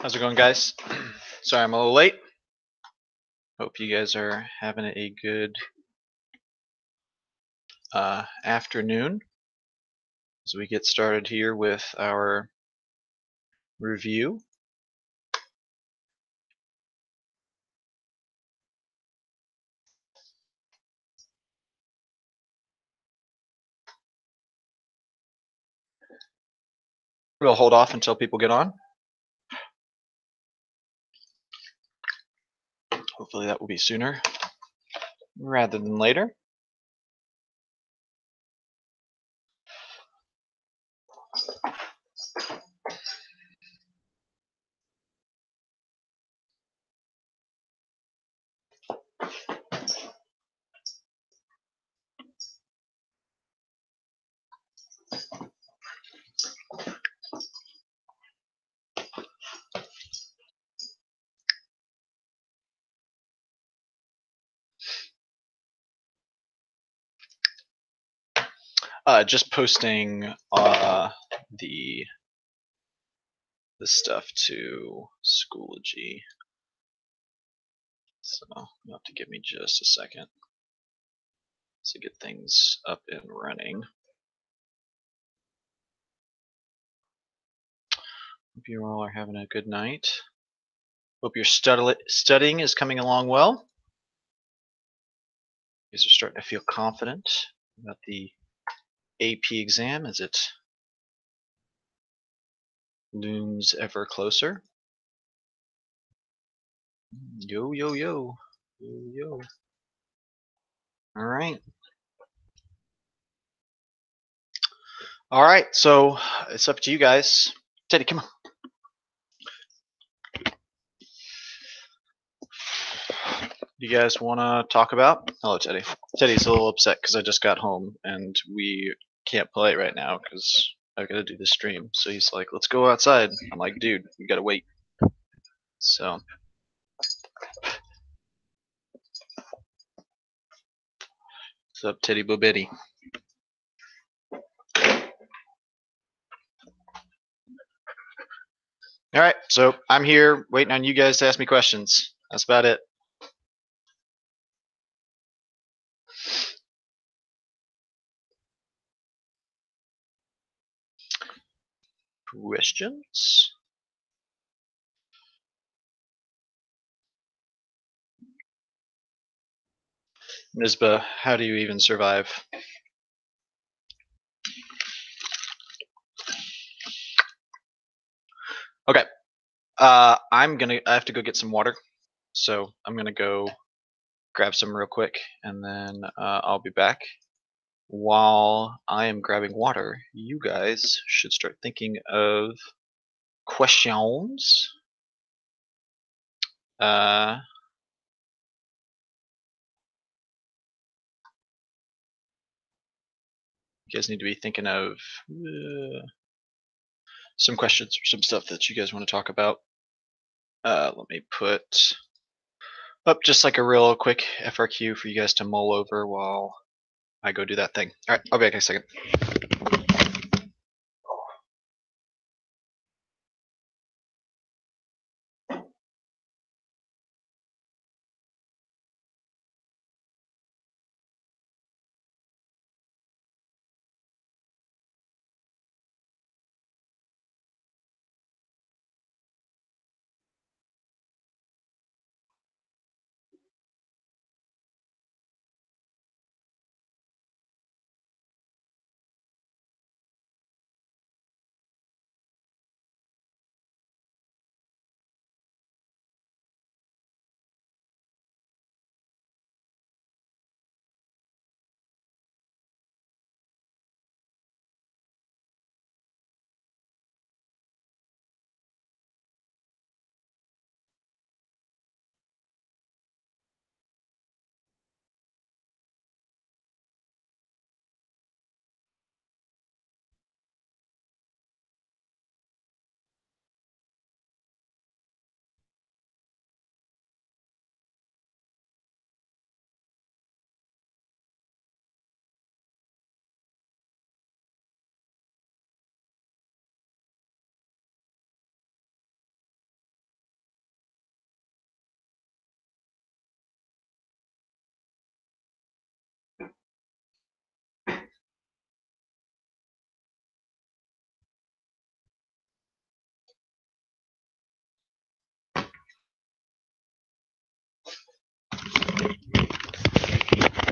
How's it going, guys? Sorry I'm a little late. Hope you guys are having a good afternoon as we get started here with our review. We'll hold off until people get on. Hopefully that will be sooner rather than later. Just posting the stuff to Schoology. So you'll have to give me just a second to get things up and running. Hope you all are having a good night. Hope your studying is coming along well. You guys are starting to feel confident about the AP exam as it looms ever closer. Yo, yo, yo. Yo, yo. Alright. Alright, so it's up to you guys. Teddy, come on. You guys want to talk about? Hello, Teddy. Teddy's a little upset because I just got home and we can't play right now because I've got to do the stream. So he's like, let's go outside. I'm like, dude, we got to wait. So. What's up, Teddy Bobetti? Alright, so I'm here waiting on you guys to ask me questions. That's about it. Questions? Nisba, how do you even survive? Okay. I have to go get some water. So I'm gonna go grab some real quick and then I'll be back. While I am grabbing water, you guys should start thinking of questions. You guys need to be thinking of some questions or some stuff that you guys want to talk about. Let me put up just like a real quick FRQ for you guys to mull over while I go do that thing. Alright, I'll be back in a second.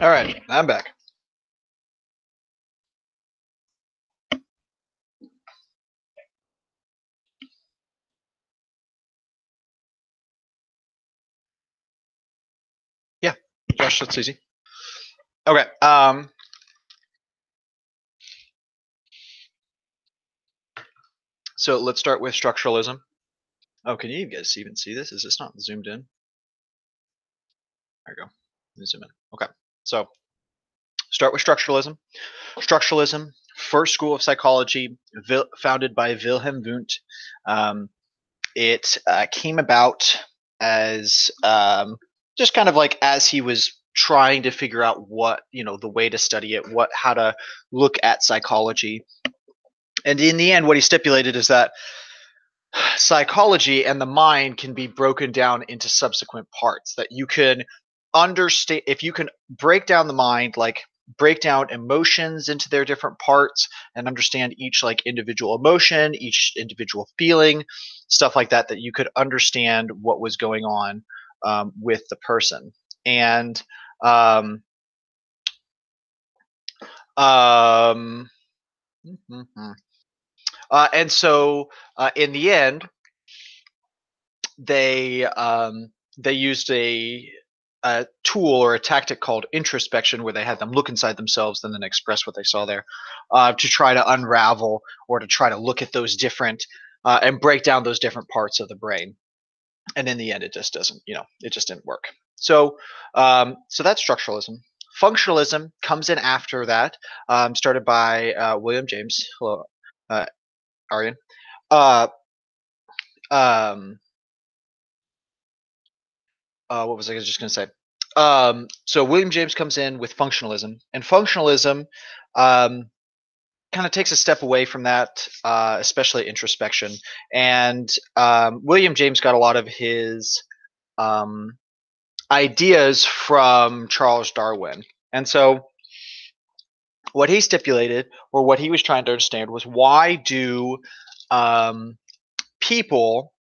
All right, I'm back. Yeah, Josh, that's easy. Okay. So let's start with structuralism. Oh, can you guys even see this? Is this not zoomed in? There you go. Let me zoom in. Okay. So start with structuralism. Structuralism, first school of psychology, founded by Wilhelm Wundt. It came about as just kind of like as he was trying to figure out what the way to study it, how to look at psychology. And in the end, what he stipulated is that psychology and the mind can be broken down into subsequent parts, that you can understand if you can break down the mind, like break down emotions into their different parts and understand each like individual emotion, each individual feeling, stuff like that, that you could understand what was going on with the person. And um, um, and so in the end, they used a tool or a tactic called introspection, where they had them look inside themselves and then express what they saw there, to try to unravel or to try to look at those different and break down those different parts of the brain. And in the end, it just doesn't, it just didn't work. So, so that's structuralism. Functionalism comes in after that, started by William James. Hello, Aryan. Uh, um, what was I just going to say? So William James comes in with functionalism, and functionalism kind of takes a step away from that, especially introspection. And William James got a lot of his um, ideas from Charles Darwin. And so what he stipulated, or what he was trying to understand, was why do people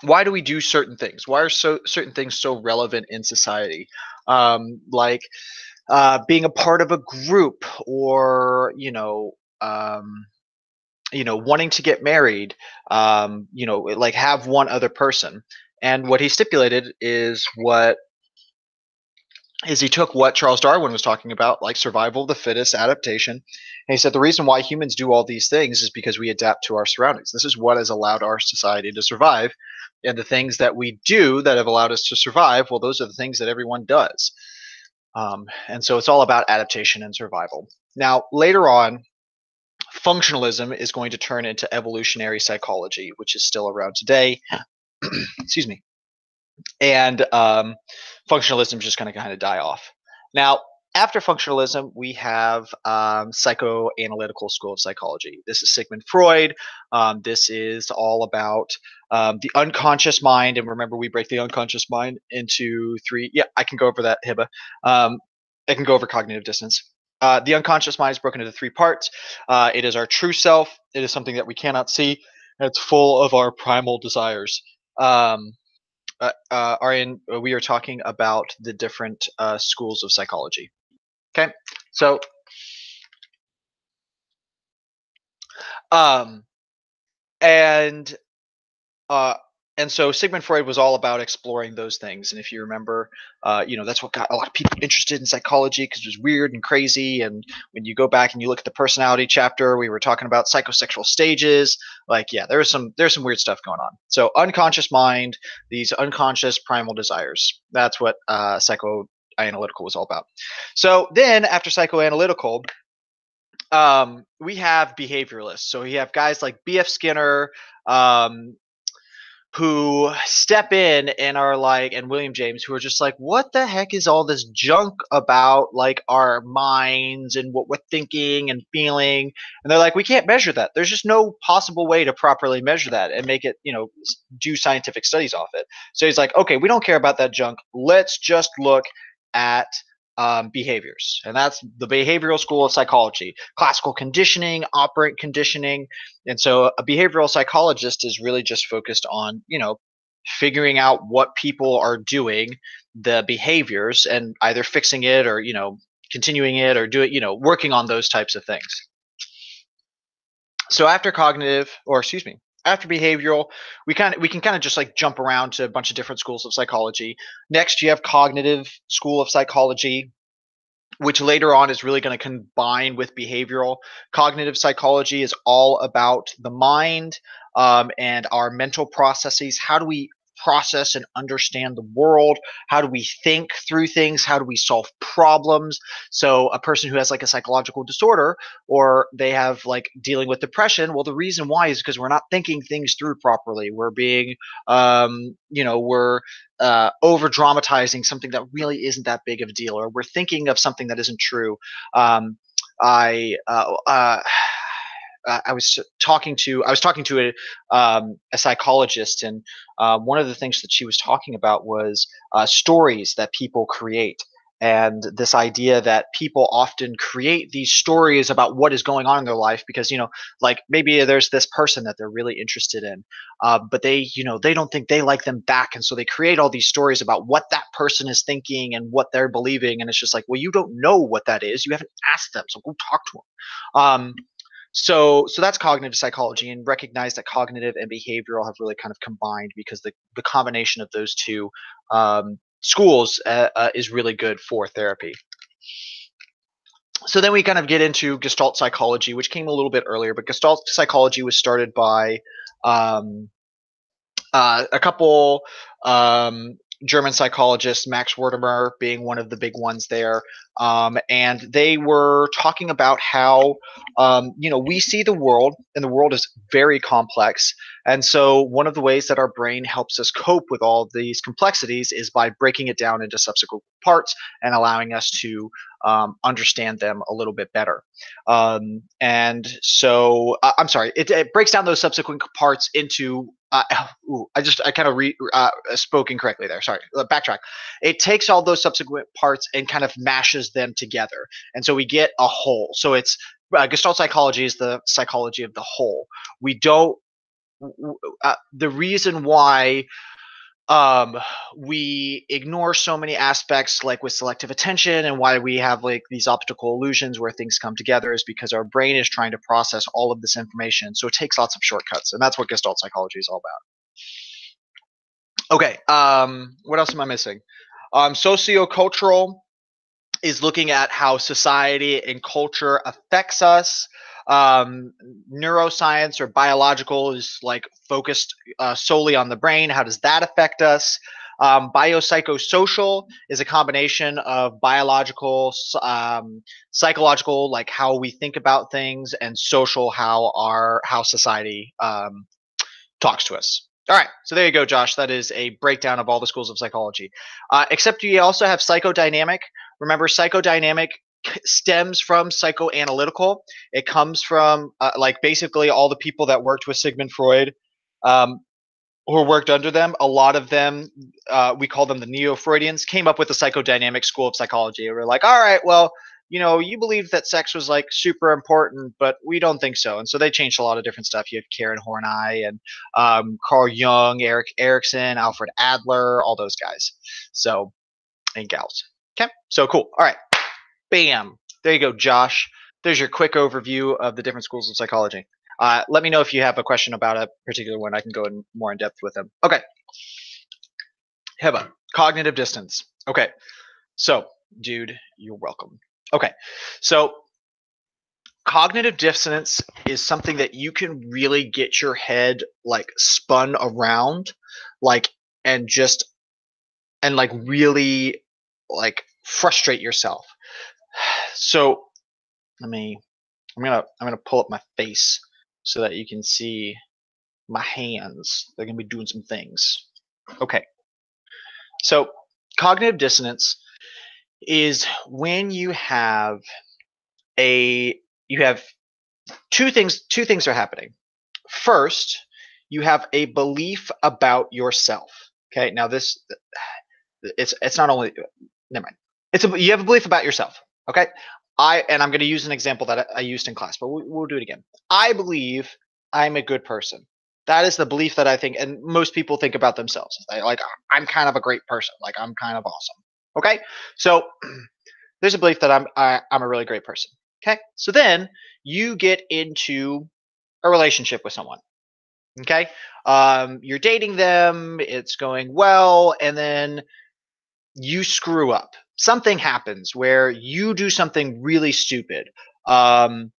why do we do certain things? Why are certain things so relevant in society? Like being a part of a group, or wanting to get married, like have one other person. And what he stipulated is he took what Charles Darwin was talking about, like survival of the fittest, adaptation, and he said the reason why humans do all these things is because we adapt to our surroundings. This is what has allowed our society to survive, and the things that we do that have allowed us to survive, well, those are the things that everyone does. And so it's all about adaptation and survival. Now, later on, functionalism is going to turn into evolutionary psychology, which is still around today. Excuse me. And functionalism is just going to kind of die off. Now, after functionalism, we have psychoanalytical school of psychology. This is Sigmund Freud. This is all about the unconscious mind. And remember, we break the unconscious mind into three. Yeah, I can go over that, Hiba. I can go over cognitive dissonance. The unconscious mind is broken into three parts. It is our true self. It is something that we cannot see. And it's full of our primal desires. Aryan, we are talking about the different schools of psychology. Okay, so um, and uh, and so Sigmund Freud was all about exploring those things. And if you remember, that's what got a lot of people interested in psychology, because it was weird and crazy. And when you go back and you look at the personality chapter, we were talking about psychosexual stages. Like, yeah, there's some weird stuff going on. So unconscious mind, these unconscious primal desires. That's what psychoanalytical was all about. So then after psychoanalytical, we have behavioralists. So we have guys like B.F. Skinner, who step in and are like, and William James, who are just like, what the heck is all this junk about like our minds and what we're thinking and feeling? And they're like, we can't measure that. There's just no possible way to properly measure that and make it, do scientific studies off it. So he's like, okay, we don't care about that junk. Let's just look at behaviors. And that's the behavioral school of psychology: classical conditioning, operant conditioning. And so a behavioral psychologist is really just focused on, figuring out what people are doing, the behaviors, and either fixing it or continuing it or working on those types of things. So after cognitive, or excuse me, after behavioral, we can kind of just like jump around to a bunch of different schools of psychology. Next, you have cognitive school of psychology, which later on is really going to combine with behavioral. Cognitive psychology is all about the mind, and our mental processes. How do we process and understand the world? How do we think through things? How do we solve problems? So a person who has like a psychological disorder, or they have like dealing with depression, well, the reason why is because we're not thinking things through properly. We're being, we're over dramatizing something that really isn't that big of a deal, or we're thinking of something that isn't true. Um, I I was talking to a psychologist, and one of the things that she was talking about was stories that people create, and this idea that people often create these stories about what is going on in their life because like maybe there's this person that they're really interested in, but they don't think they like them back, and so they create all these stories about what that person is thinking and what they're believing, and it's just like, well, you don't know what that is, you haven't asked them, so go talk to them. So that's cognitive psychology, and recognize that cognitive and behavioral have really kind of combined because the combination of those two schools is really good for therapy. So then we kind of get into Gestalt psychology, which came a little bit earlier, but Gestalt psychology was started by a couple German psychologists, Max Wertheimer being one of the big ones there, and they were talking about how we see the world, and the world is very complex, and so one of the ways that our brain helps us cope with all these complexities is by breaking it down into subsequent parts and allowing us to understand them a little bit better. And so I'm sorry, it breaks down those subsequent parts into I kind of spoke incorrectly there. Sorry, backtrack. It takes all those subsequent parts and kind of mashes them together, and so we get a whole. So it's Gestalt psychology is the psychology of the whole. We don't. The reason why we ignore so many aspects, like with selective attention, and why we have like these optical illusions where things come together, is because our brain is trying to process all of this information, so it takes lots of shortcuts, and that's what Gestalt psychology is all about. Okay, what else am I missing? Sociocultural is looking at how society and culture affects us. Neuroscience or biological is like focused solely on the brain. How does that affect us? Biopsychosocial is a combination of biological, psychological, like how we think about things, and social, how society talks to us. All right, so there you go, Josh. That is a breakdown of all the schools of psychology. Except you also have psychodynamic. Remember, psychodynamic stems from psychoanalytical. It comes from like basically all the people that worked with Sigmund Freud, or worked under them. A lot of them, we call them the Neo-Freudians, came up with the psychodynamic school of psychology. We're like, all right, well, you believe that sex was like super important, but we don't think so. And so they changed a lot of different stuff. You have Karen Horney and Carl Jung, Erik Erikson, Alfred Adler, all those guys. So, and gals. Okay, so cool. All right, bam. There you go, Josh. There's your quick overview of the different schools of psychology. Let me know if you have a question about a particular one. I can go in more in depth with them. Okay. Heba, cognitive dissonance. Okay, so, dude, you're welcome. Okay, so cognitive dissonance is something that you can really get your head like spun around, like, and like really like frustrate yourself. So I'm gonna pull up my face so that you can see my hands. They're gonna be doing some things. Okay, so cognitive dissonance is when you have two things are happening. First, you have a belief about yourself. Okay, now it's not only, never mind. You have a belief about yourself. Okay, I'm going to use an example that I used in class, but we'll do it again. I believe I'm a good person. That is the belief that I think, and most people think about themselves. Like, I'm kind of a great person. Like, I'm kind of awesome. Okay, so there's a belief that I'm a really great person. Okay, so then you get into a relationship with someone. Okay, you're dating them, it's going well, and then you screw up. Something happens where you do something really stupid. Um,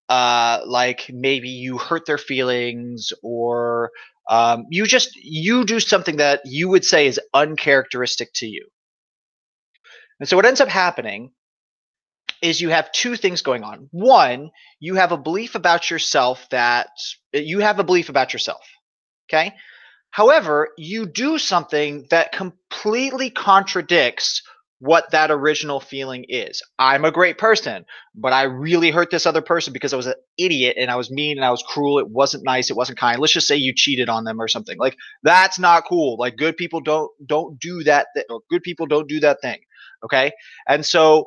like maybe you hurt their feelings, or you do something that you would say is uncharacteristic to you. And so what ends up happening is you have two things going on. One, you have a belief about yourself that you have a belief about yourself. Okay. However, you do something that completely contradicts what that original feeling is. I'm a great person, but I really hurt this other person because I was an idiot and I was mean and I was cruel. It wasn't nice. It wasn't kind. Let's just say you cheated on them or something. Like, that's not cool. Like, good people don't do that. Or good people don't do that thing. Okay. And so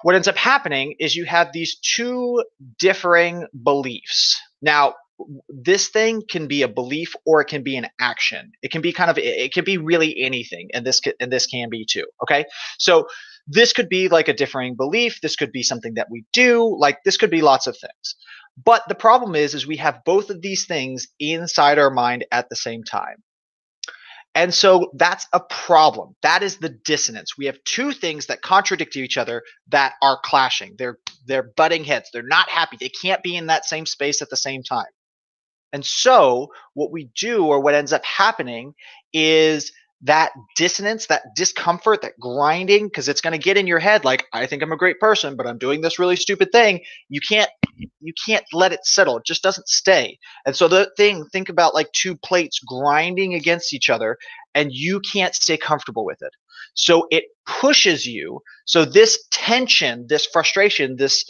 what ends up happening is you have these two differing beliefs. Now, this thing can be a belief or it can be an action. It can be it can be really anything, and this can be too. Okay, so this could be like a differing belief. This could be something that we do. Like, this could be lots of things. But the problem is we have both of these things inside our mind at the same time. And so that's a problem. That is the dissonance. We have two things that contradict each other that are clashing. They're butting heads. They're not happy. They can't be in that same space at the same time. And so what we do, or what ends up happening, is that dissonance, that discomfort, that grinding, because it's going to get in your head like, I think I'm a great person, but I'm doing this really stupid thing. You can't let it settle. It just doesn't stay. And so think about like two plates grinding against each other, and you can't stay comfortable with it. So it pushes you. So this tension, this frustration, this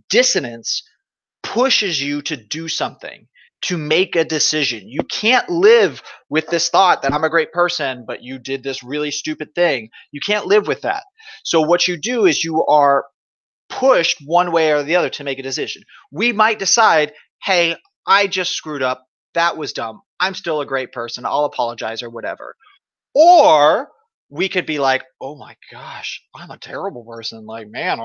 dissonance pushes you to do something, to make a decision. You can't live with this thought that I'm a great person, but you did this really stupid thing. You can't live with that. So what you do is you are pushed one way or the other to make a decision. We might decide, hey, I just screwed up. That was dumb. I'm still a great person. I'll apologize or whatever. Or we could be like, oh my gosh, I'm a terrible person. Like, man,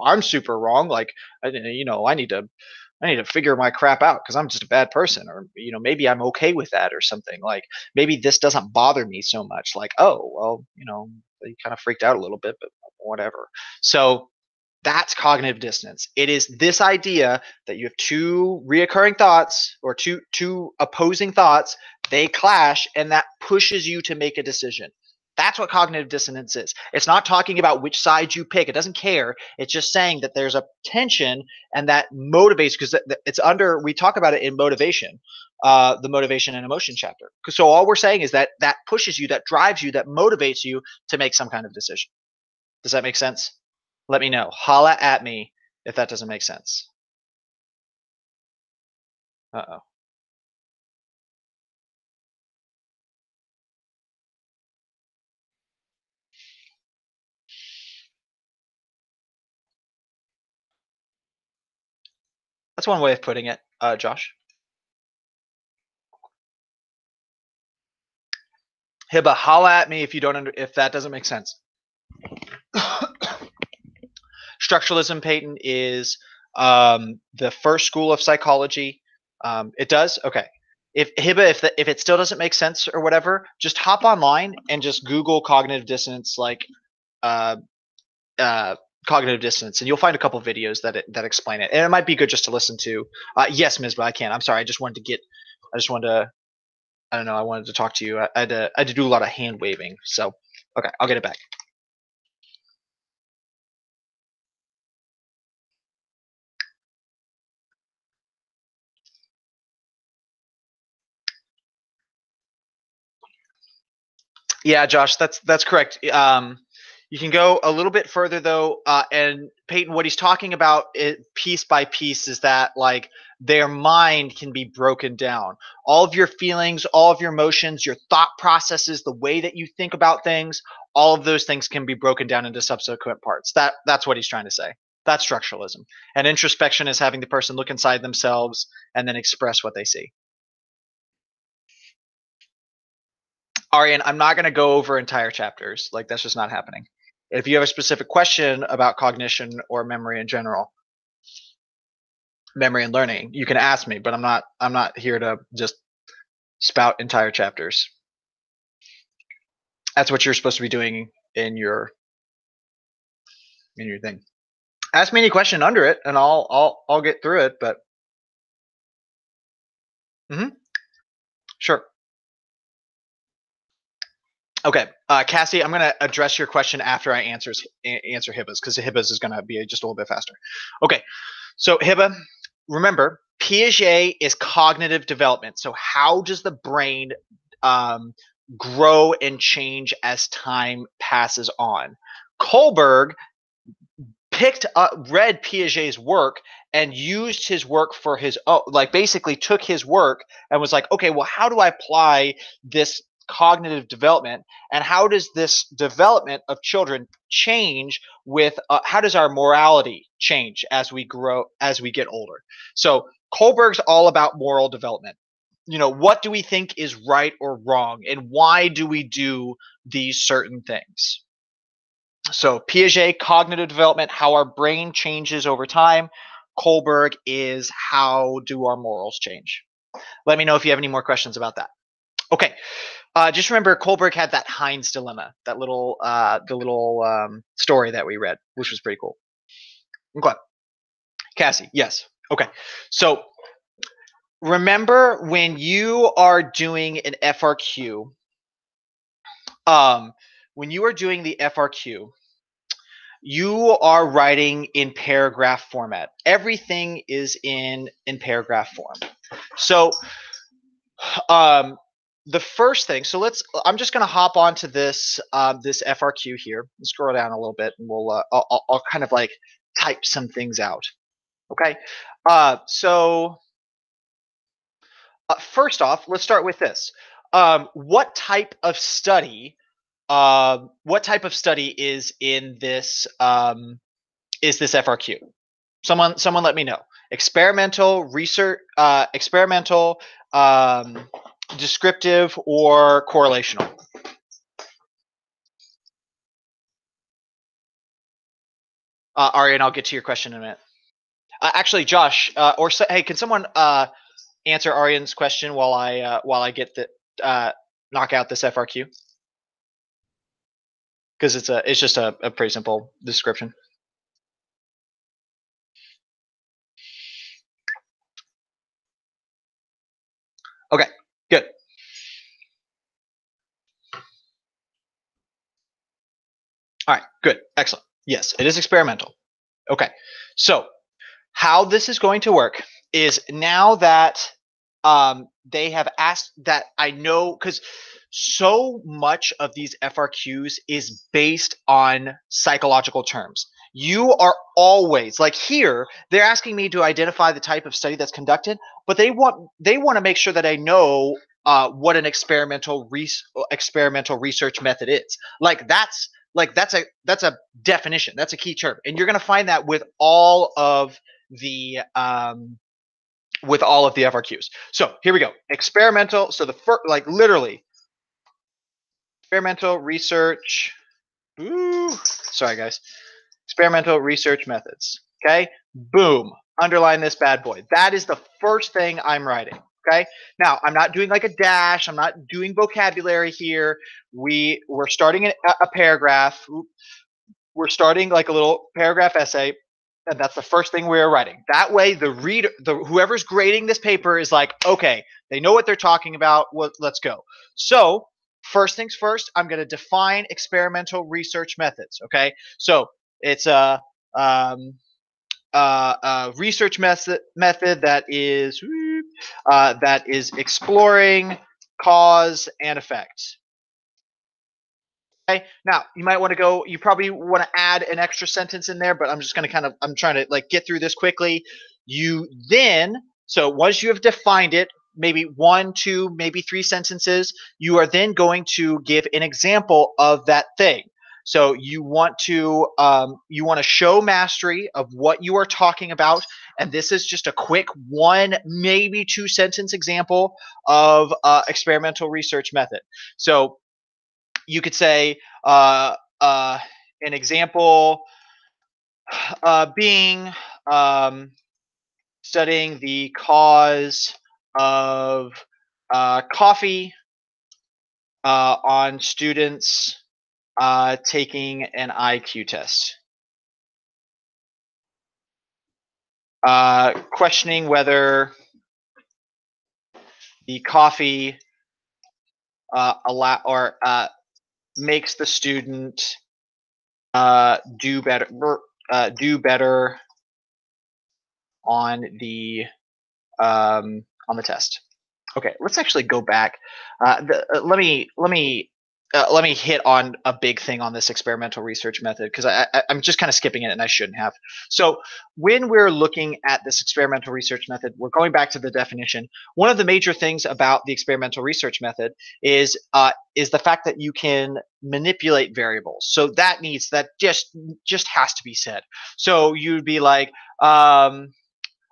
I'm super wrong. Like, I need to figure my crap out because I'm just a bad person, or maybe I'm okay with that or something. Like, maybe this doesn't bother me so much. Like, oh well, they kind of freaked out a little bit, but whatever. So that's cognitive dissonance. It is this idea that you have two reoccurring thoughts, or two opposing thoughts. They clash, and that pushes you to make a decision. That's what cognitive dissonance is. It's not talking about which side you pick. It doesn't care. It's just saying that there's a tension, and that motivates, because it's under. We talk about it in motivation, the motivation and emotion chapter. So all we're saying is that pushes you, that drives you, that motivates you to make some kind of decision. Does that make sense? Let me know. Holla at me if that doesn't make sense. Uh-oh. That's one way of putting it, Josh. Hiba, holla at me if you don't if that doesn't make sense. Structuralism, Peyton, is the first school of psychology. It does? Okay. If Hiba, if it still doesn't make sense or whatever, just hop online and just Google cognitive dissonance, like uh, uh, cognitive dissonance, and you'll find a couple of videos that explain it. And it might be good just to listen to. Yes, Ms. But I can't. I'm sorry. I just wanted to. I don't know. I wanted to talk to you. I had to do a lot of hand waving. So okay, I'll get it back. Yeah, Josh, that's correct. You can go a little bit further though, and Peyton, what he's talking about piece by piece is that like their mind can be broken down. All of your feelings, all of your emotions, your thought processes, the way that you think about things, all of those things can be broken down into subsequent parts. That's what he's trying to say. That's structuralism. And introspection is having the person look inside themselves and then express what they see. Arian, I'm not going to go over entire chapters. Like, that's just not happening. If you have a specific question about cognition or memory in general, memory and learning, you can ask me, but I'm not here to just spout entire chapters. That's what you're supposed to be doing in your thing. Ask me any question under it and I'll get through it, but sure. Okay, Cassie, I'm going to address your question after I answer Hibba's, because Hibba's is going to be just a little bit faster. Okay, so Hibba, remember, Piaget is cognitive development. So how does the brain grow and change as time passes on? Kohlberg read Piaget's work and used his work for his own, like basically took his work and was like, okay, well, how do I apply this cognitive development, and how does this development of children change with how does our morality change as we grow, as we get older? So Kohlberg's all about moral development. You know, what do we think is right or wrong, and why do we do these certain things? So Piaget, cognitive development, how our brain changes over time. Kohlberg is how do our morals change? Let me know if you have any more questions about that. Okay. Just remember, Kohlberg had that Heinz dilemma, that little, story that we read, which was pretty cool. Okay, Cassie, yes. Okay, so remember when you are doing an FRQ, when you are doing the FRQ, you are writing in paragraph format. Everything is in paragraph form. So, the first thing, so I'm just going to hop onto this this FRQ here. Let's scroll down a little bit, and we'll I'll kind of like type some things out. Okay, so first off, let's start with this. What type of study? What type of study is in this? Is this FRQ? Someone, let me know. Experimental research, experimental. Descriptive or correlational? Arian, I'll get to your question in a minute. Actually, Josh, hey, can someone answer Arian's question while I get the knock out this FRQ? Because it's just a pretty simple description. Okay, good. All right, good, excellent. Yes, it is experimental. Okay, so how this is going to work is, now that they have asked that, I know, because so much of these FRQs is based on psychological terms. You are always, like here, they're asking me to identify the type of study that's conducted, but they want to make sure that I know what an experimental research method is. That's a definition. That's a key term, and you're going to find that with all of the FRQs. So here we go. Experimental. So the first, like literally, experimental research. Ooh, sorry guys. Experimental research methods. Okay. Boom. Underline this bad boy. That is the first thing I'm writing. Okay. Now I'm not doing like a dash. I'm not doing vocabulary here. We're starting a paragraph. We're starting like a little paragraph essay. And that's the first thing we're writing. That way, the reader, whoever's grading this paper is like, okay, they know what they're talking about. Well, let's go. So first things first, I'm going to define experimental research methods. Okay, so it's a research method that is exploring cause and effect. Okay. Now you might want to go. You probably want to add an extra sentence in there, but I'm just going to I'm trying to like get through this quickly. So once you have defined it, maybe 1, 2, maybe 3 sentences, you are then going to give an example of that thing. So you want to show mastery of what you are talking about, and this is just a quick 1, maybe 2 sentence example of experimental research method. So you could say an example being studying the cause of coffee on students taking an IQ test. Questioning whether the coffee makes the student do better on the test. Okay, let's actually go back. Let me hit on a big thing on this experimental research method, because I'm just kind of skipping it and I shouldn't have. So when we're looking at this experimental research method, we're going back to the definition. One of the major things about the experimental research method is the fact that you can manipulate variables. So that just has to be said. So you'd be like, oh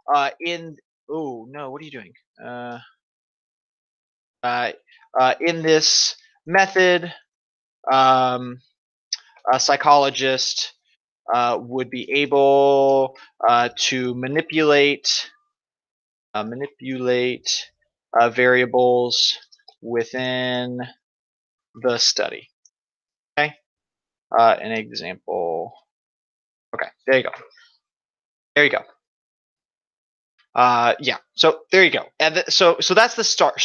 no, what are you doing? In this method, a psychologist would be able to manipulate variables within the study. Okay, an example. Okay, there you go. There you go. Yeah. So there you go. And so that's the start.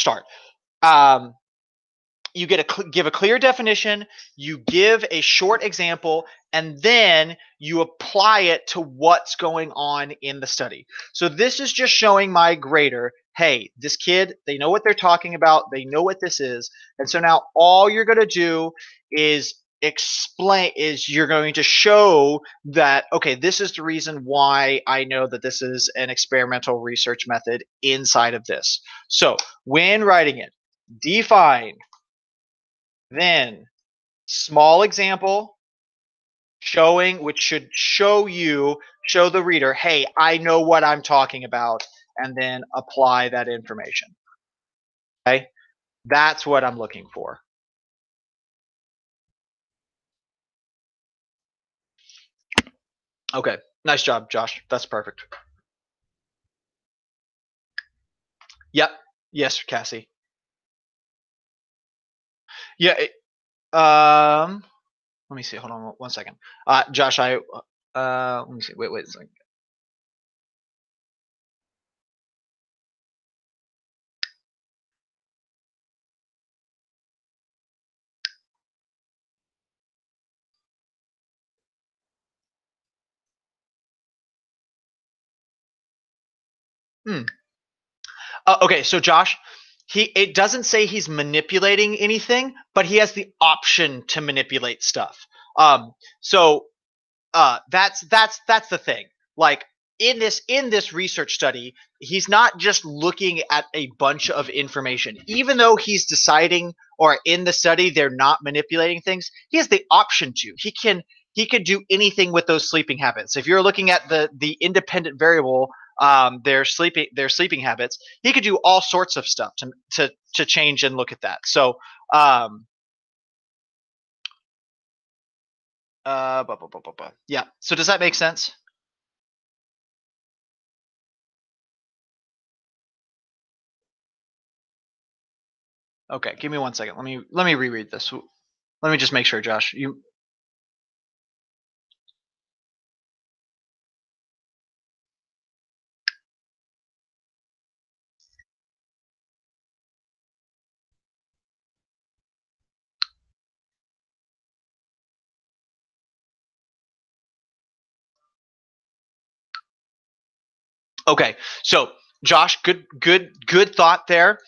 You give a clear definition, you give a short example, and then you apply it to what's going on in the study. So this is just showing my grader, hey, this kid, they know what they're talking about, they know what this is, and so now all you're going to do is you're going to show that, okay, this is the reason why I know that this is an experimental research method inside of this. So when writing it, define, then small example which should show the reader, hey, I know what I'm talking about, and then apply that information. Okay, that's what I'm looking for. Okay, nice job, Josh. That's perfect. Yep. Yes, Cassie. Yeah. Let me see. Hold on 1 second. Josh, let me see. Wait a second. Okay, so Josh, it doesn't say he's manipulating anything, but he has the option to manipulate stuff. So that's the thing. Like in this research study, he's not just looking at a bunch of information. Even though he's deciding, or in the study they're not manipulating things, he has the option to. He could do anything with those sleeping habits. If you're looking at the independent variable, their sleeping habits, he could do all sorts of stuff to change and look at that. So yeah. So does that make sense? Okay, give me 1 second. Let me reread this. Let me just make sure, Josh. Okay, so Josh, good thought there.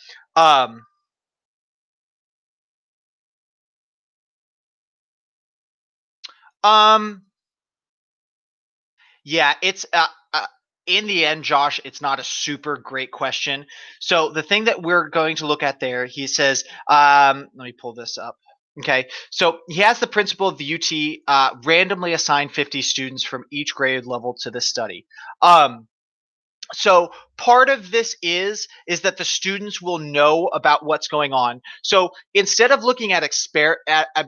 Yeah, it's in the end, Josh, it's not a super great question. So the thing that we're going to look at there, he says, let me pull this up. Okay, so he has the principal of the UT randomly assign 50 students from each grade level to the study. So part of this is that the students will know about what's going on. So instead of looking at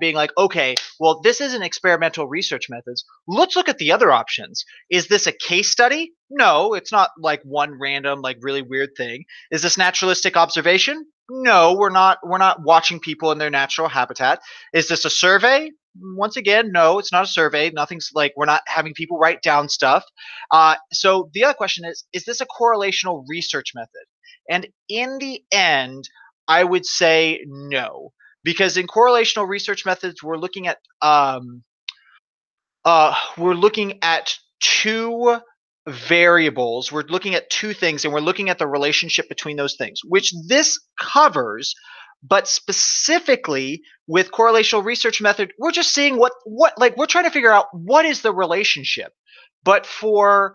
being like, okay, well, this is an experimental research methods, let's look at the other options. Is this a case study? No, it's not like one random like really weird thing. Is this naturalistic observation? No, we're not watching people in their natural habitat. Is this a survey? Once again, no, it's not a survey. Nothing's like, we're not having people write down stuff. So the other question is this a correlational research method? And in the end, I would say no, because in correlational research methods, we're looking at two variables. We're looking at two things, and we're looking at the relationship between those things, which this covers. But specifically with correlational research method, we're just seeing what like we're trying to figure out what is the relationship. But for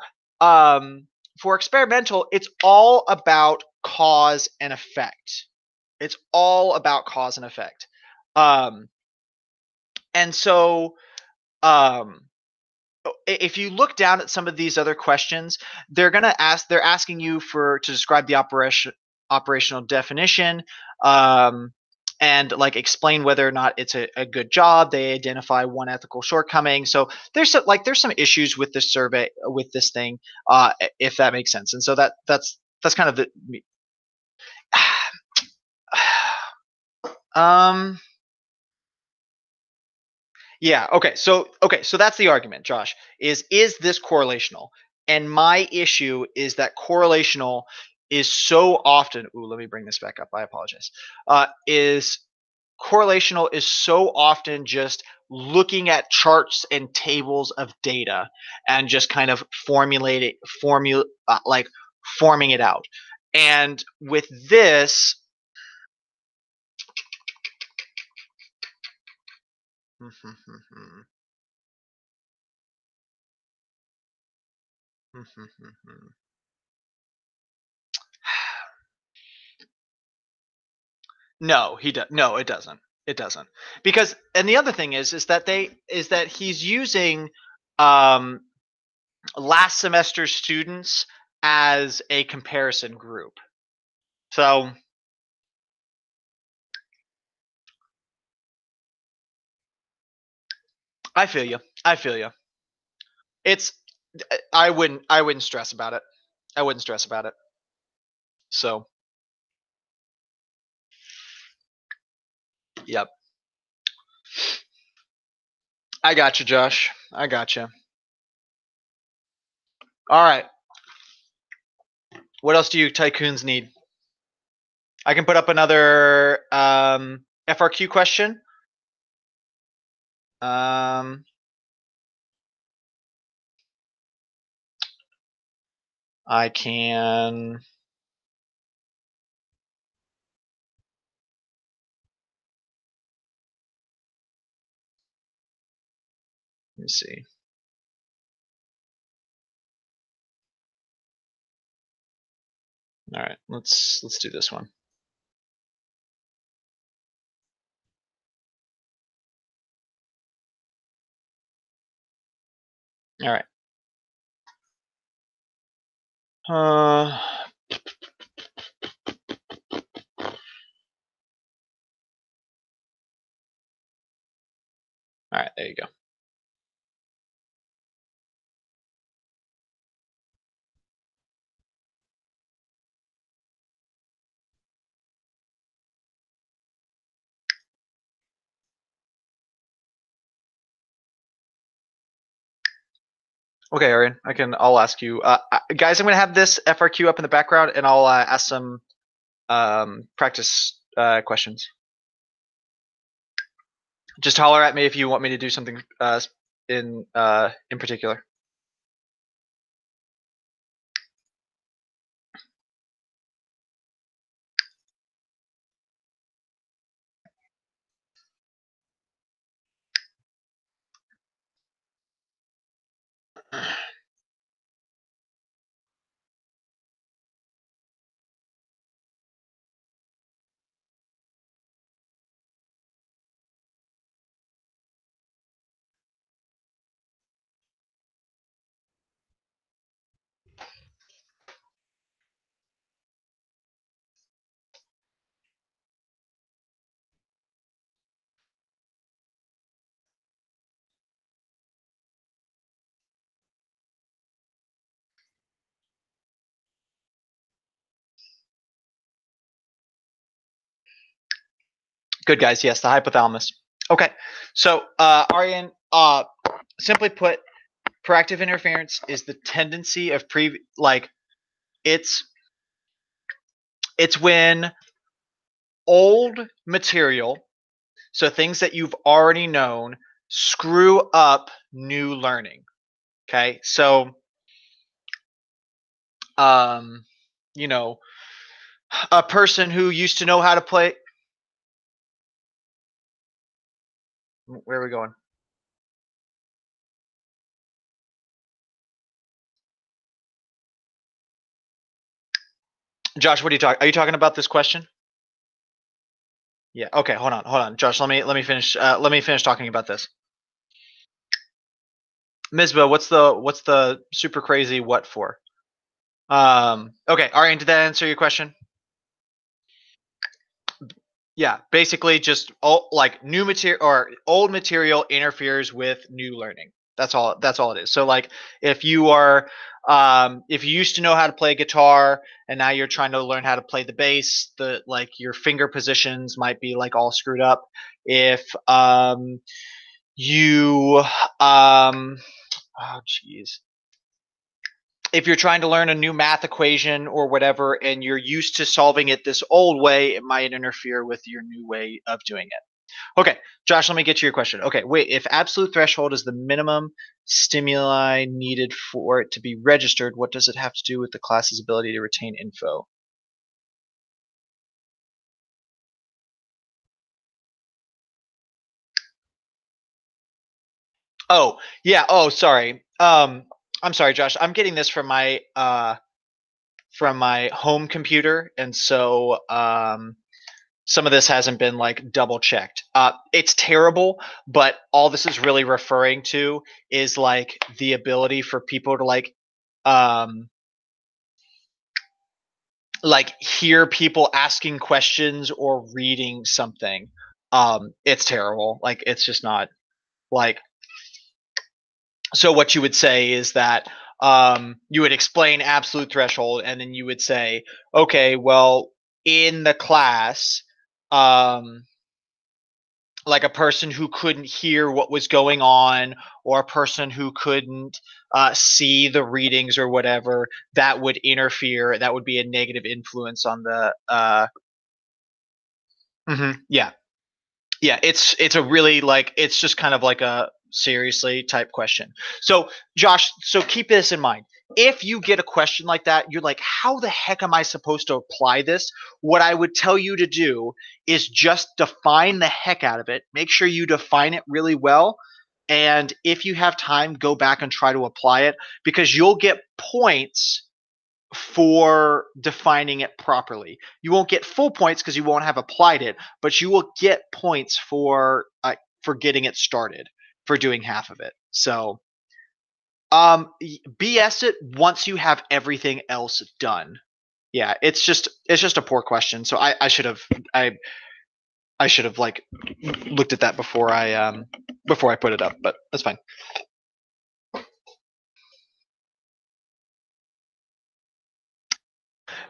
experimental, it's all about cause and effect. It's all about cause and effect. Um, and so um, if you look down at some of these other questions, they're asking you to describe the operational definition, um, and like explain whether or not it's a good job. They identify one ethical shortcoming. So there's some issues with this survey, with this thing, if that makes sense. And so that's kind of the um Yeah. Okay. So that's the argument, Josh. Is this correlational? And my issue is that correlational is so often. Ooh, let me bring this back up. I apologize. Is correlational is so often just looking at charts and tables of data and just kind of like forming it out. And with this, no, he does. No, it doesn't. It doesn't. Because and the other thing is that he's using um, last semester students as a comparison group. So I feel you. I feel you. It's I wouldn't stress about it. I wouldn't stress about it. So yep. I got you, Josh. I got you. All right. What else do you tycoons need? I can put up another FRQ question. Um, I can. Let me see. All right, let's do this one. All right. All right, there you go. Okay, Arian, I'll ask you, guys. I'm gonna have this FRQ up in the background, and I'll ask some practice questions. Just holler at me if you want me to do something in particular. Good, guys. Yes, the hypothalamus. Okay, so Aryan, simply put, proactive interference is the tendency of it's when old material, so things that you've already known, screw up new learning. Okay, so you know, a person who used to know how to play. Where are we going? Josh, what are you talking? Are you talking about this question? Yeah. Okay. Hold on, Josh. Let me finish. Let me finish talking about this. Mizba, what's the super crazy what for? Okay, Arian, did that answer your question? Yeah, basically just like new material or old material interferes with new learning. That's all it is. So like if you used to know how to play guitar and now you're trying to learn how to play the bass, the like your finger positions might be like all screwed up. If you oh geez, if you're trying to learn a new math equation or whatever and you're used to solving it this old way, it might interfere with your new way of doing it. Okay, Josh, let me get to your question. Okay, wait, if absolute threshold is the minimum stimuli needed for it to be registered, what does it have to do with the class's ability to retain info? Oh, yeah. Oh, sorry. I'm sorry, Josh. I'm getting this from my home computer, and so some of this hasn't been like double checked. It's terrible, but all this is really referring to is like the ability for people to um, like hear people asking questions or reading something. It's terrible. Like it's just not like. So what you would say is that you would explain absolute threshold, and then you would say, okay, well, in the class, um, like a person who couldn't hear what was going on or a person who couldn't see the readings or whatever, that would interfere, that would be a negative influence on the yeah, yeah, it's a really like it's just kind of like a seriously type question. So Josh, so keep this in mind. If you get a question like that, you're like, how the heck am I supposed to apply this? What I would tell you to do is just define the heck out of it. Make sure you define it really well. And if you have time, go back and try to apply it because you'll get points for defining it properly. You won't get full points because you won't have applied it, but you will get points for getting it started, for doing half of it. So, BS it once you have everything else done. Yeah, it's just a poor question. So I should have like looked at that before I put it up, but that's fine.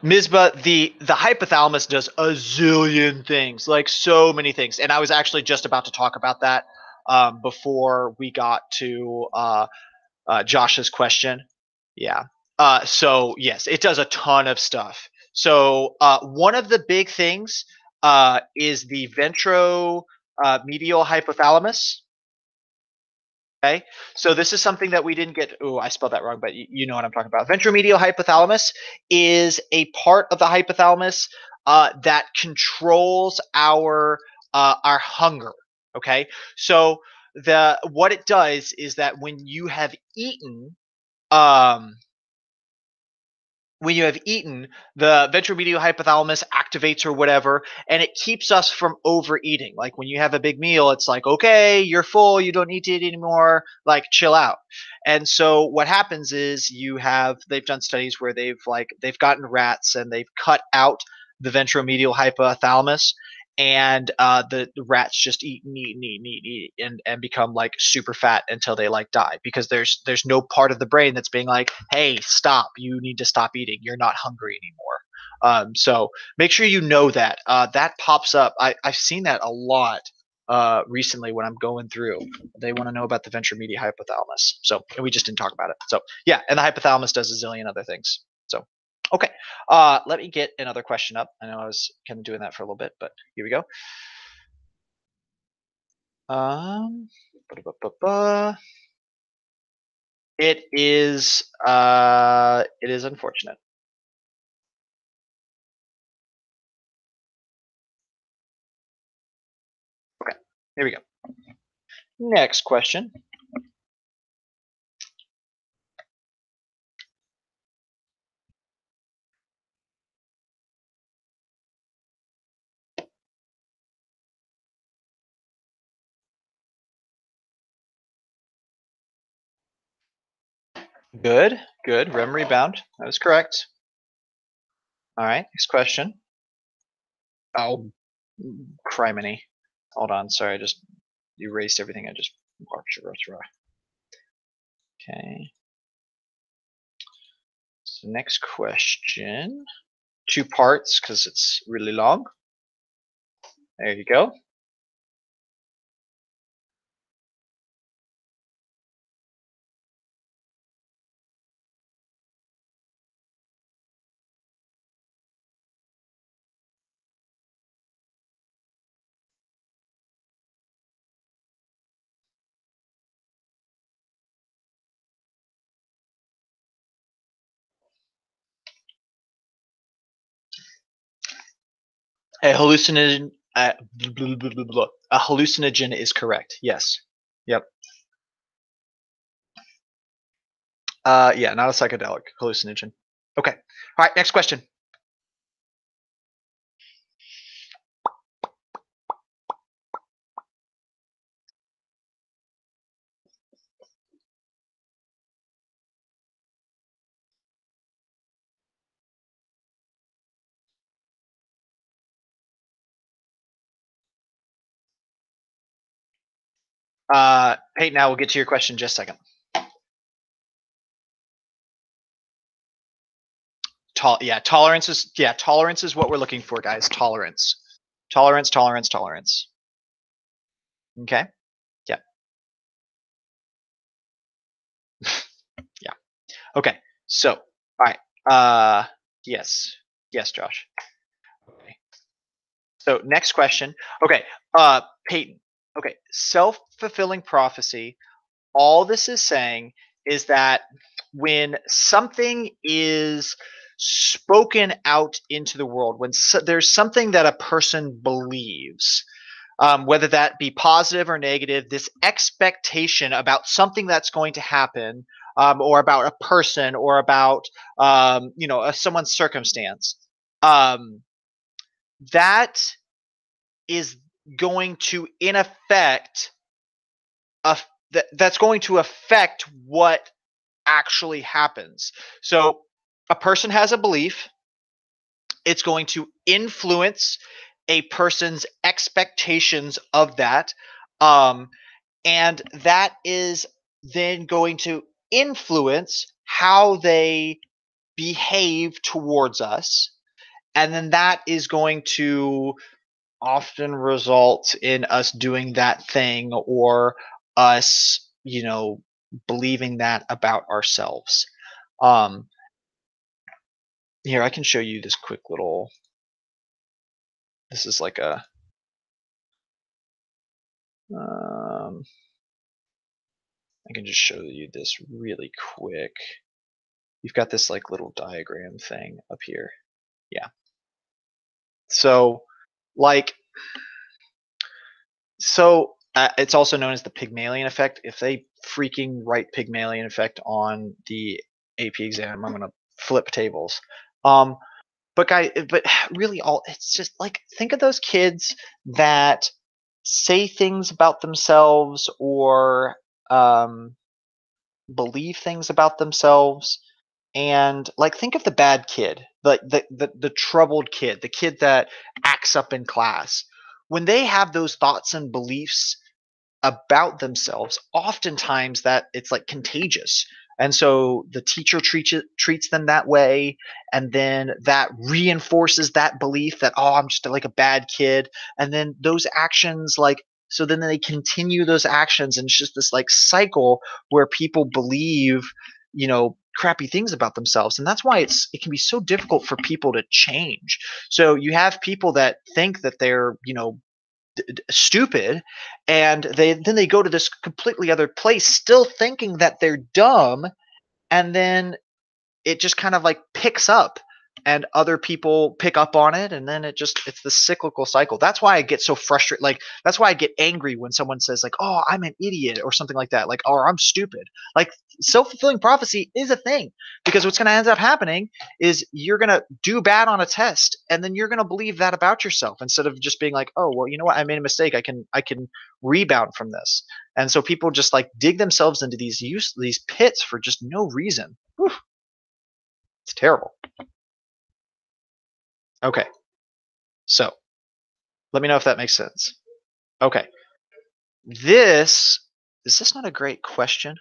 Mizba, the hypothalamus does a zillion things, like so many things, and I was actually just about to talk about that before we got to Josh's question. Yeah. So yes, it does a ton of stuff. So one of the big things is the ventro medial hypothalamus. Okay, so this is something that we didn't get. Oh, I spelled that wrong, but you know what I'm talking about. Ventromedial hypothalamus is a part of the hypothalamus that controls our hunger. Okay, so the what it does is that um, when you have eaten, the ventromedial hypothalamus activates or whatever, and it keeps us from overeating. Like when you have a big meal, it's like, okay, you're full, you don't need to eat anymore, like chill out. And so what happens is they've done studies where they've gotten rats and they've cut out the ventromedial hypothalamus and the rats just eat and eat and eat and eat, and eat and become like super fat until they like die because there's no part of the brain that's being like, hey, stop, you need to stop eating, you're not hungry anymore. So make sure you know that. That pops up. I've seen that a lot recently when I'm going through. They want to know about the ventral medial hypothalamus. So, and we just didn't talk about it. So yeah, and the hypothalamus does a zillion other things. So okay, let me get another question up. I know I was kind of doing that for a little bit, but here we go. Um, ba-da-ba-ba-ba. It is unfortunate. Okay, here we go. Next question. Good, good. REM rebound. That was correct. All right, next question. Oh, criminy. Hold on, sorry, I just erased everything I just marked. Okay. So next question. 2 parts because it's really long. There you go. A hallucinogen. A hallucinogen is correct. Yes. Yep. Yeah, not a psychedelic. Hallucinogen. Okay. All right. Next question. Hey, now we'll get to your question in just a second. Tolerance is what we're looking for, guys. Tolerance. Tolerance. Okay. Yeah. Yeah. Okay. So, all right. Yes. Yes, Josh. Okay. So next question. Okay. Peyton. Okay. Self-fulfilling prophecy. All this is saying is that when something is spoken out into the world, when there's something that a person believes, whether that be positive or negative, this expectation about something that's going to happen, or about a person, or about someone's circumstance, that is going to, in effect, that's going to affect what actually happens. So a person has a belief, it's going to influence a person's expectations of that, and that is then going to influence how they behave towards us, and then that is going to often result in us doing that thing, or us, believing that about ourselves. Here, I can show you this quick little. This is like a. I can just show you this really quick. You've got this like little diagram thing up here. Yeah. So, like, it's also known as the Pygmalion effect. If they freaking write Pygmalion effect on the AP exam, I'm gonna flip tables. But really, it's just like, think of those kids that say things about themselves, or believe things about themselves, and like, think of the bad kid, like the troubled kid, the kid that acts up in class. When they have those thoughts and beliefs about themselves, oftentimes that it's like contagious. And so the teacher treats them that way, and then that reinforces that belief that, oh, I'm just like a bad kid. And then those actions, like, so then they continue those actions, and it's just this like cycle where people believe, crappy things about themselves. And that's why it can be so difficult for people to change. So you have people that think that they're, stupid, and they go to this completely other place still thinking that they're dumb, and then it just kind of like picks up, and other people pick up on it, and then it's the cyclical cycle. That's why I get so frustrated. Like, that's why I get angry when someone says like, oh, I'm an idiot or something like that, like, or I'm stupid. Like, self-fulfilling prophecy is a thing, because what's going to end up happening is you're going to do bad on a test, and then you're going to believe that about yourself, instead of just being like, oh, well, you know what, I made a mistake, I can rebound from this. And so people just like dig themselves into these pits for just no reason. Whew. It's terrible. Okay, so let me know if that makes sense. Okay, is this not a great question?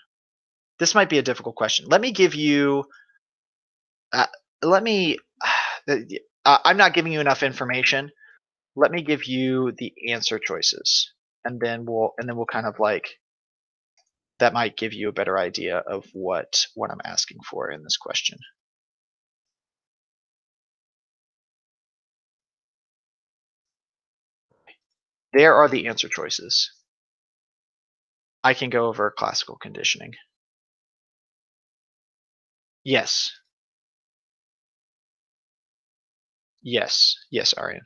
This might be a difficult question. Let me give you. Let me. I'm not giving you enough information. Let me give you the answer choices, and then we'll kind of like, that might give you a better idea of what I'm asking for in this question. There are the answer choices. I can go over classical conditioning. Yes. Yes. Yes, Aryan.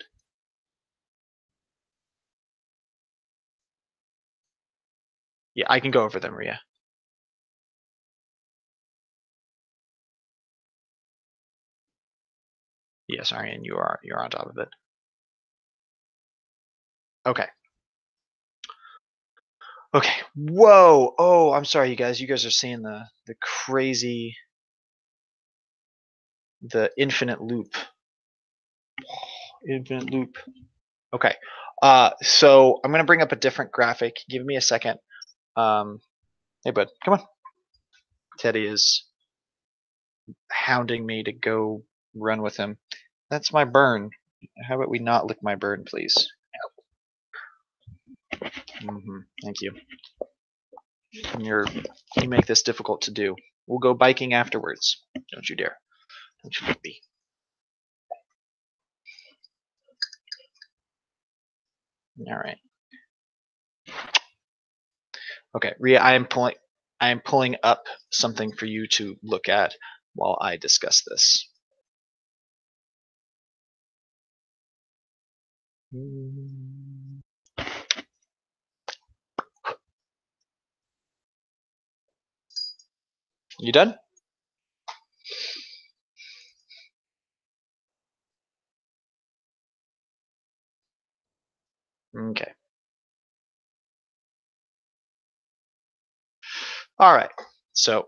Yeah, I can go over them, Ria. Yes, Aryan, you're on top of it. Okay. Okay. Whoa. Oh, I'm sorry, you guys. You guys are seeing the crazy, the infinite loop. Infinite loop. Okay. So I'm gonna bring up a different graphic. Give me a second. Hey, bud, come on. Teddy is hounding me to go run with him. That's my burn. How about we not lick my burn, please? Thank you. You make this difficult to do. We'll go biking afterwards. Don't you dare. Don't you lick me. All right. Okay, Ria, I am pulling up something for you to look at while I discuss this. You done? Okay. All right. So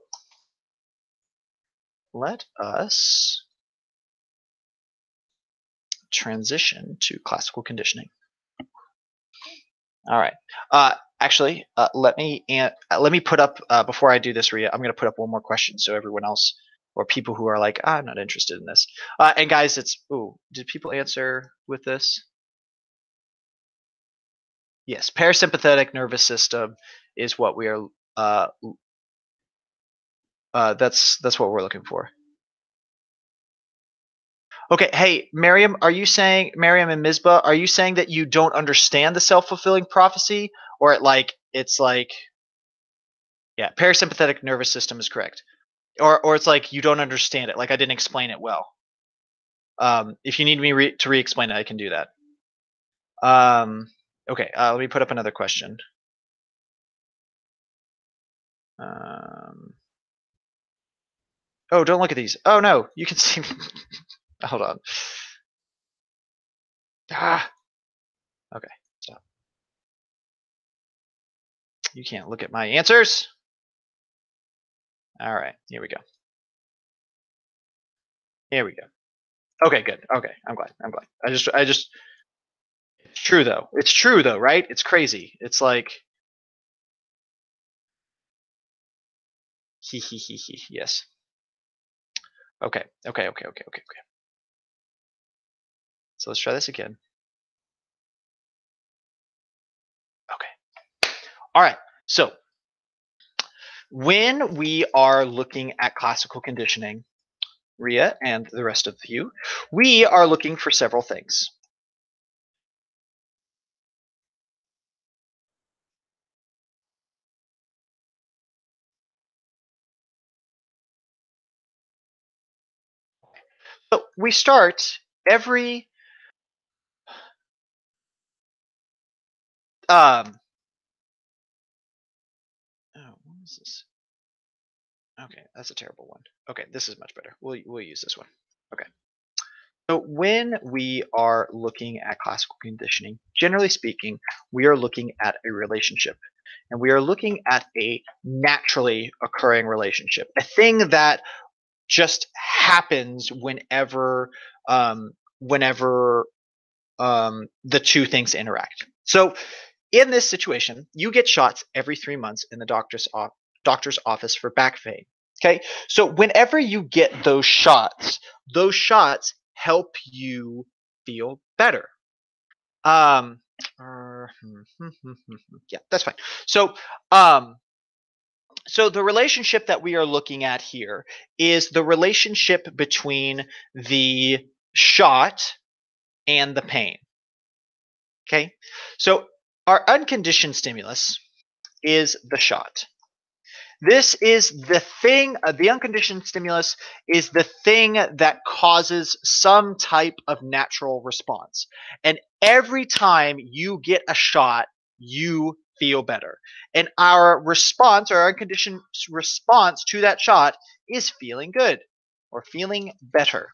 let us transition to classical conditioning. All right. Actually, let me put up before I do this, Ria. I'm going to put up one more question so everyone else, or people who are like, I'm not interested in this. And guys, did people answer with this? Yes, parasympathetic nervous system is what we are. That's what we're looking for. Okay, hey, Miriam, Miriam and Mizbah, are you saying that you don't understand the self-fulfilling prophecy, or it's like, yeah, parasympathetic nervous system is correct, or it's like you don't understand it, like I didn't explain it well. If you need me to re-explain it, I can do that. Okay, let me put up another question. Oh, don't look at these. Oh no, you can see. Hold on. Ah. Okay, stop. You can't look at my answers. All right, here we go. Here we go. Okay, good. Okay, I'm glad. I just. It's true though. It's true though, right? It's crazy. It's like, He. Yes. Okay. Okay. Okay. Okay. Okay. Okay. So let's try this again. Okay. All right. So when we are looking at classical conditioning, Ria and the rest of you, we are looking for several things. So we start every oh, what is this? Okay, that's a terrible one. Okay, this is much better. We'll use this one. Okay. So when we are looking at classical conditioning, generally speaking, we are looking at a relationship. And we are looking at a naturally occurring relationship, a thing that just happens whenever the two things interact. So in this situation, you get shots every 3 months in the doctor's office for back pain. Okay, so whenever you get those shots help you feel better. Um, yeah, that's fine. So, um, so the relationship that we are looking at here is the relationship between the shot and the pain. Okay, so our unconditioned stimulus is the shot. This is the thing, the unconditioned stimulus is the thing that causes some type of natural response. And every time you get a shot, you feel better. And our response, our unconditioned response to that shot is feeling good or feeling better.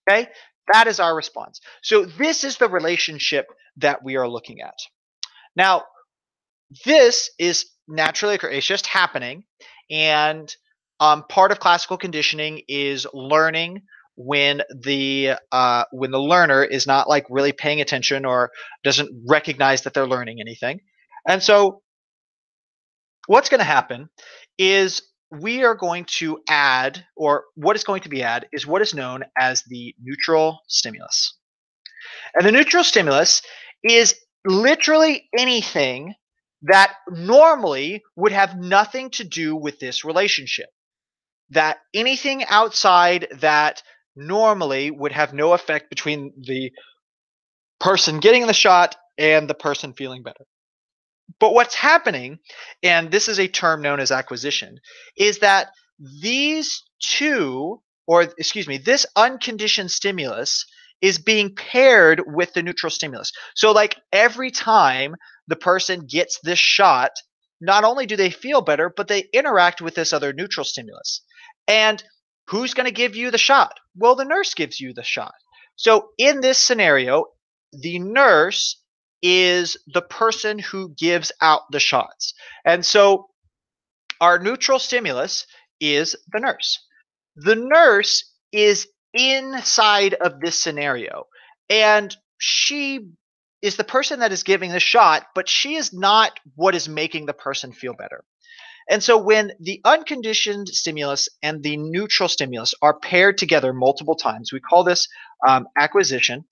Okay? That is our response. So this is the relationship that we are looking at. Now, this is naturally occurring. It's just happening, and part of classical conditioning is learning when the learner is not like really paying attention or doesn't recognize that they're learning anything. And so, what's going to happen is we are going to add, or what is going to be added, is what is known as the neutral stimulus. And the neutral stimulus is literally anything that normally would have nothing to do with this relationship. That anything outside that normally would have no effect between the person getting the shot and the person feeling better. But what's happening, and this is a term known as acquisition, is that these two, or excuse me, this unconditioned stimulus is being paired with the neutral stimulus. So, like every time the person gets this shot, not only do they feel better, but they interact with this other neutral stimulus. And who's going to give you the shot? Well, the nurse gives you the shot. So, in this scenario, the nurse is the person who gives out the shots. And so our neutral stimulus is the nurse. The nurse is inside of this scenario, and she is the person that is giving the shot, but she is not what is making the person feel better. And so when the unconditioned stimulus and the neutral stimulus are paired together multiple times, we call this acquisition.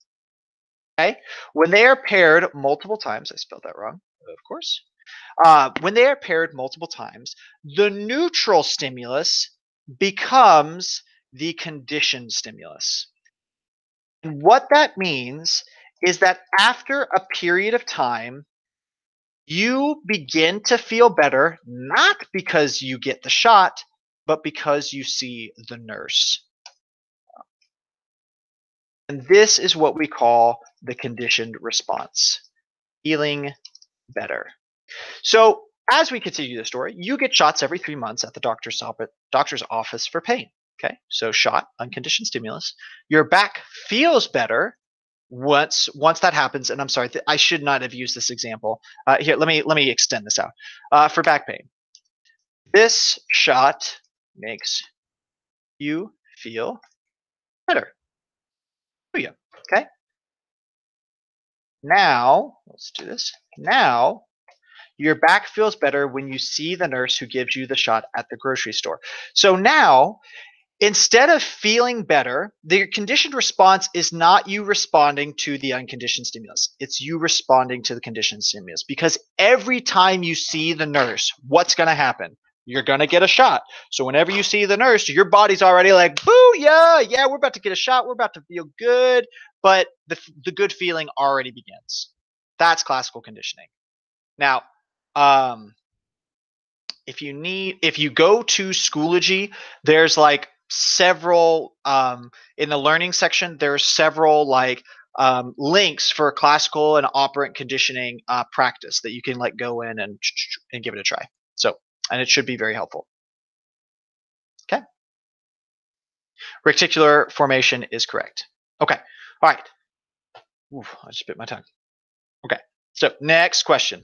Okay, when they are paired multiple times, I spelled that wrong, of course. When they are paired multiple times, the neutral stimulus becomes the conditioned stimulus. And what that means is that after a period of time, you begin to feel better, not because you get the shot, but because you see the nurse. And this is what we call the conditioned response, feeling better. So as we continue the story, you get shots every 3 months at the doctor's office for pain. Okay, so shot, unconditioned stimulus. Your back feels better once that happens. And I'm sorry, I should not have used this example. Here, let me extend this out for back pain. This shot makes you feel better. Oh yeah. Okay. Now let's do this. Now Your back feels better when you see the nurse who gives you the shot at the grocery store. So now, instead of feeling better, the conditioned response is not you responding to the unconditioned stimulus. It's you responding to the conditioned stimulus. Because every time you see the nurse, what's going to happen? You're going to get a shot. So whenever you see the nurse, your body's already like, boo, yeah, we're about to get a shot. We're about to feel good. But the good feeling already begins. That's classical conditioning. Now, if you go to Schoology, there's like several in the learning section, there's several like links for classical and operant conditioning practice that you can like go in and give it a try. So, and it should be very helpful. Okay. Reticular formation is correct. Okay. All right. Oof, I just bit my tongue. Okay. So next question.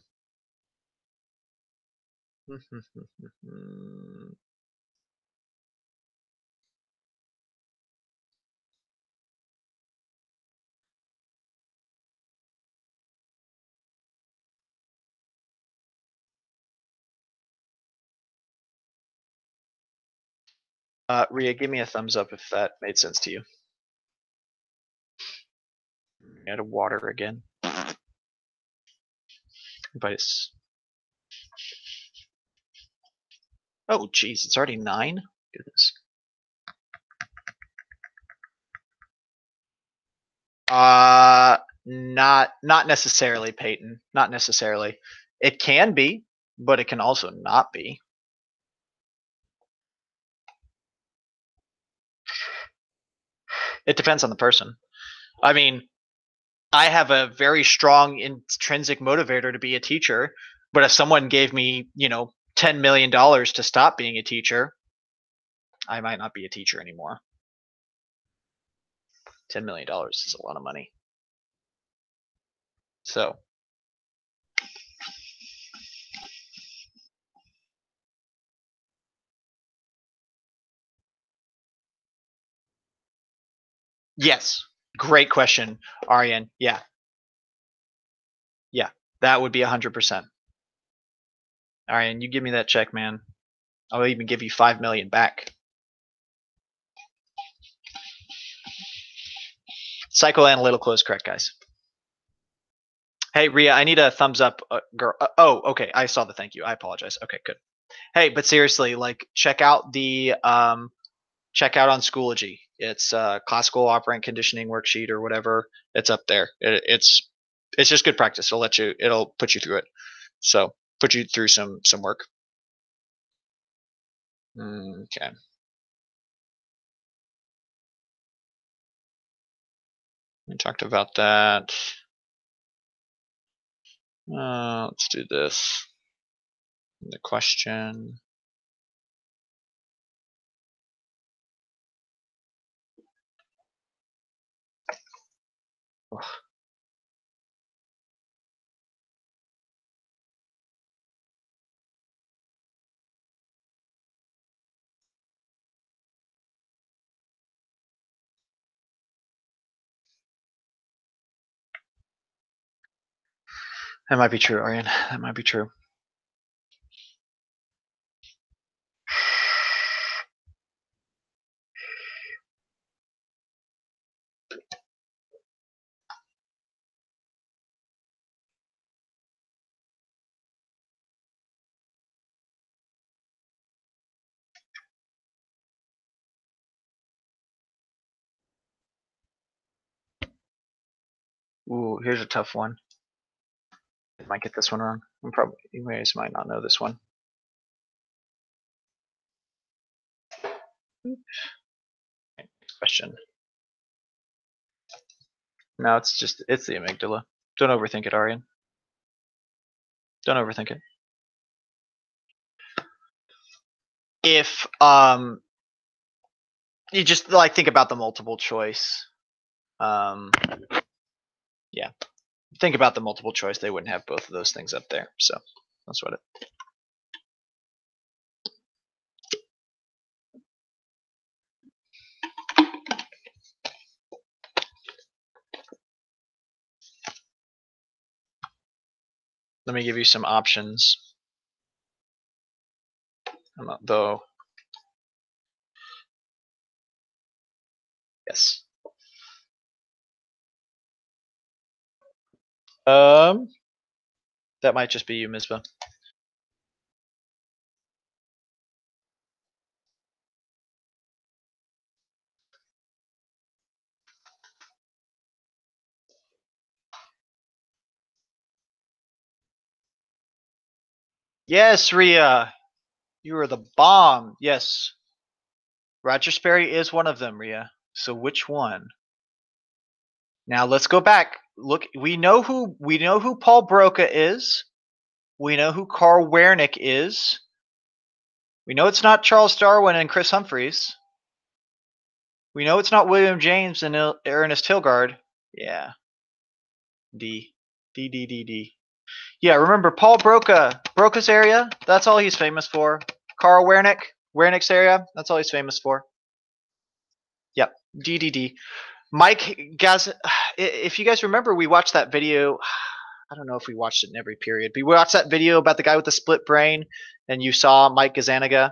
Ria, give me a thumbs up if that made sense to you. Out of water again. But it's. Oh, geez, it's already 9? Goodness. Not necessarily, Peyton. Not necessarily. It can be, but it can also not be. It depends on the person. I mean, I have a very strong intrinsic motivator to be a teacher, but if someone gave me, $10 million to stop being a teacher, I might not be a teacher anymore. $10 million is a lot of money. So. Yes. Great question, Aryan. Yeah. Yeah. That would be 100%. Aryan, you give me that check, man. I'll even give you 5 million back. Psychoanalytical is correct, guys. Hey, Ria, I need a thumbs up, girl. Oh, okay. I saw the thank you. I apologize. Okay, good. Hey, but seriously, like, check out on Schoology. It's classical operant conditioning worksheet or whatever. It's up there. It's just good practice. It'll put you through it. So put you through some work. Okay. We talked about that. Let's do this. The question. Ugh. That might be true, Aryan. That might be true. Ooh, here's a tough one. I might get this one wrong. You guys might not know this one. Next question. No, it's the amygdala. Don't overthink it, Aryan. Don't overthink it. If you just like think about the multiple choice. Yeah. Think about the multiple choice, they wouldn't have both of those things up there. So that's what it. Let me give you some options. I'm not, though. Yes. That might just be you, Misbah. Yes, Rhea. You are the bomb. Yes. Roger Sperry is one of them, Rhea. So which one? Now let's go back. Look, we know who Paul Broca is. We know who Carl Wernick is. We know it's not Charles Darwin and Chris Humphreys. We know it's not William James and Ernest Hilgard. Yeah. D. D, D, D, D. Yeah, remember Paul Broca's area? That's all he's famous for. Carl Wernick's area? That's all he's famous for. Yep. D, D, D. Mike Gaz. If you guys remember, we watched that video. I don't know if we watched it in every period, but we watched that video about the guy with the split brain, and you saw Mike Gazaniga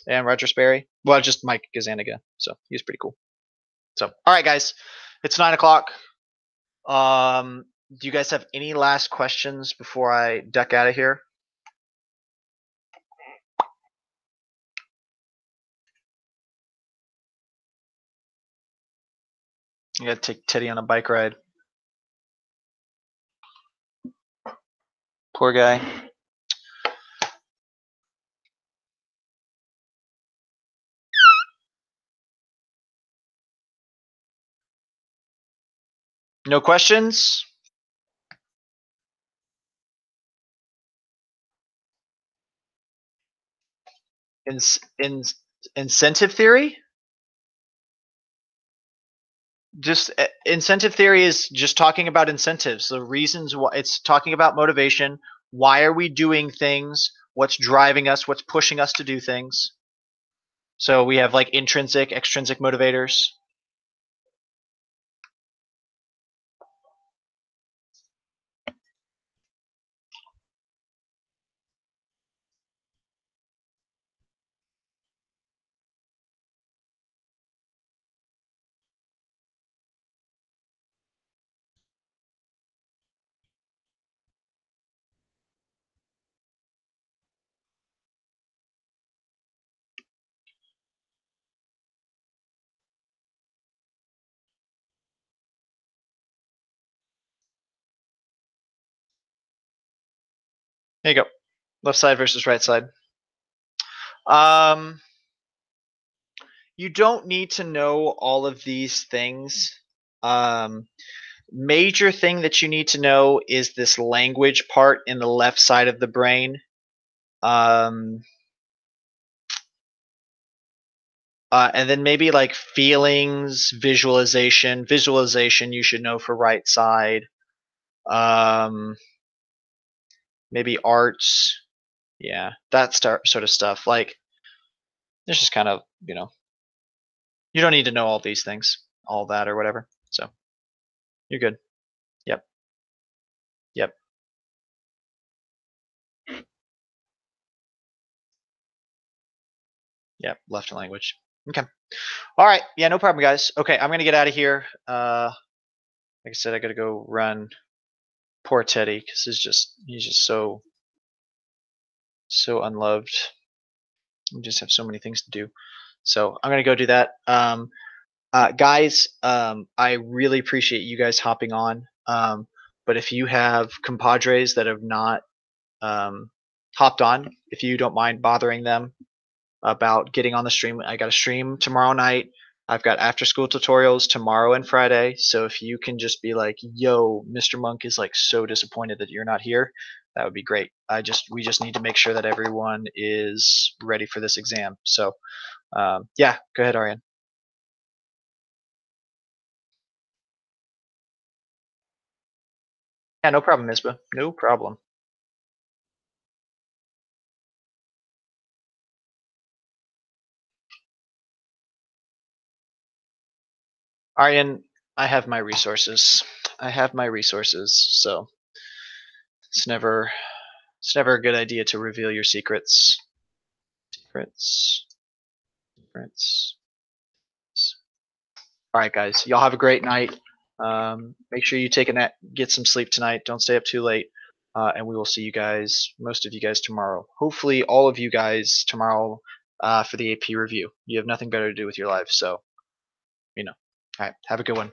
and Roger Sperry. Well, just Mike Gazaniga. So he was pretty cool. So, all right, guys, it's 9 o'clock. Do you guys have any last questions before I duck out of here? I gotta take Teddy on a bike ride. Poor guy. No questions? In incentive theory? Just incentive theory is just talking about incentives, the reasons why. It's talking about motivation. Why are we doing things? What's driving us? What's pushing us to do things? So we have like intrinsic, extrinsic motivators. There you go. Left side versus right side. Um, you don't need to know all of these things. Major thing that you need to know is this language part in the left side of the brain. And then maybe like feelings, visualization you should know for right side. Maybe arts, yeah, that sort of stuff. Like, it's just kind of, you don't need to know all these things, all that or whatever. So you're good. Yep. Yep. Yep. Left language. Okay. All right. Yeah, no problem, guys. Okay, I'm gonna get out of here. Like I said, I gotta go run. Poor Teddy, because he's just so unloved. We just have so many things to do. So I'm gonna go do that. Guys, I really appreciate you guys hopping on. But if you have compadres that have not hopped on, if you don't mind bothering them about getting on the stream, I got a stream tomorrow night. I've got after school tutorials tomorrow and Friday. So if you can just be like, yo, Mr. Monk is like so disappointed that you're not here, that would be great. We just need to make sure that everyone is ready for this exam. So yeah, go ahead, Ariane. Yeah, no problem, Misbah. No problem. Aryan, I have my resources. I have my resources. So It's never a good idea to reveal your secrets. Secrets. Secrets. All right, guys. Y'all have a great night. Make sure you take a nap, get some sleep tonight. Don't stay up too late. And we will see you guys, most of you guys, tomorrow. Hopefully, all of you guys tomorrow for the AP review. You have nothing better to do with your lives, so. All right. Have a good one.